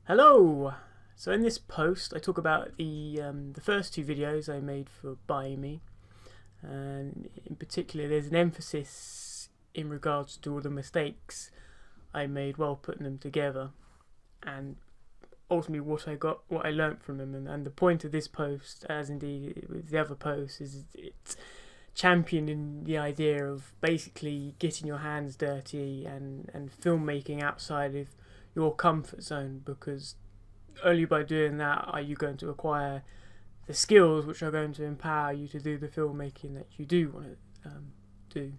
Hello! So in this post I talk about the first two videos I made for BIME, and in particular there's an emphasis in regards to all the mistakes I made while putting them together, and ultimately what I learnt from them. And the point of this post, as indeed with the other posts, is it's championing the idea of basically getting your hands dirty and filmmaking outside of your comfort zone, because only by doing that are you going to acquire the skills which are going to empower you to do the filmmaking that you do want to do.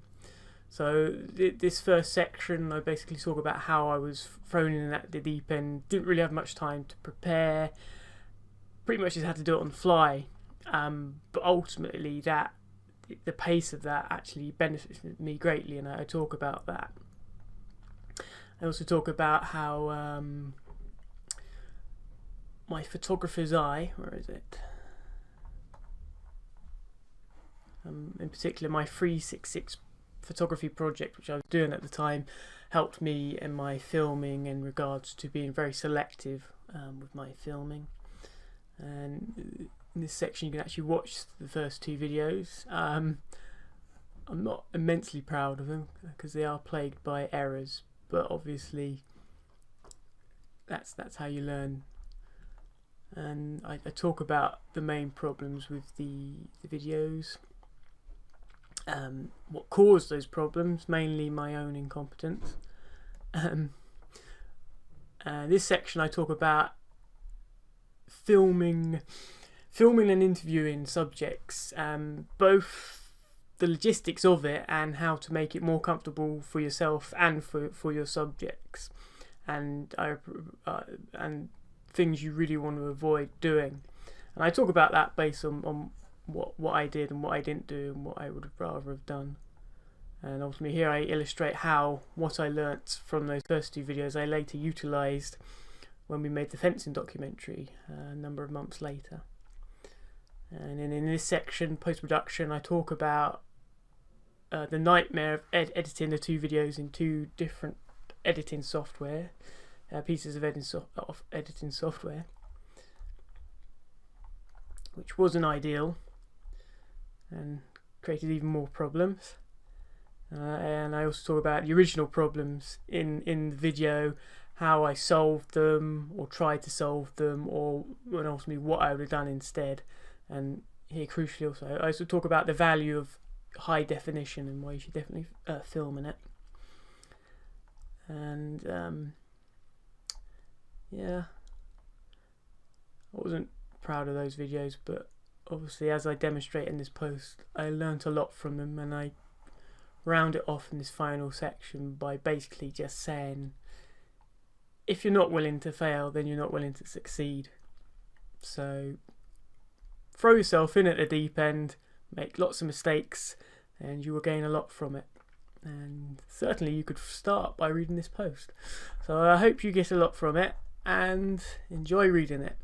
So this first section I basically talk about how I was thrown in at the deep end, didn't really have much time to prepare, pretty much just had to do it on the fly, but ultimately the pace of that actually benefits me greatly, and I talk about that. I also talk about how my photographer's eye, where is it? In particular, my 366 photography project, which I was doing at the time, helped me in my filming in regards to being very selective with my filming. And in this section you can actually watch the first two videos. I'm not immensely proud of them because they are plagued by errors, but obviously that's how you learn. And I talk about the main problems with the videos, what caused those problems, mainly my own incompetence. This section I talk about filming and interviewing subjects, both the logistics of it and how to make it more comfortable for yourself and for your subjects, and things you really want to avoid doing. And I talk about that based on what I did and what I didn't do and what I would rather have done. And ultimately here I illustrate how what I learnt from those first two videos I later utilised when we made the fencing documentary a number of months later. And then in this section, post-production, I talk about the nightmare of editing the two videos in two different editing software, pieces of editing software, which wasn't ideal and created even more problems. And I also talk about the original problems in the video, how I solved them or tried to solve them, or ultimately what I would have done instead. And here crucially also I also talk about the value of high definition and why you should definitely film in it. And yeah, I wasn't proud of those videos, but obviously as I demonstrate in this post I learnt a lot from them, and I round it off in this final section by basically just saying, if you're not willing to fail, then you're not willing to succeed. So throw yourself in at the deep end, make lots of mistakes, and you will gain a lot from it. And certainly you could start by reading this post. So I hope you get a lot from it and enjoy reading it.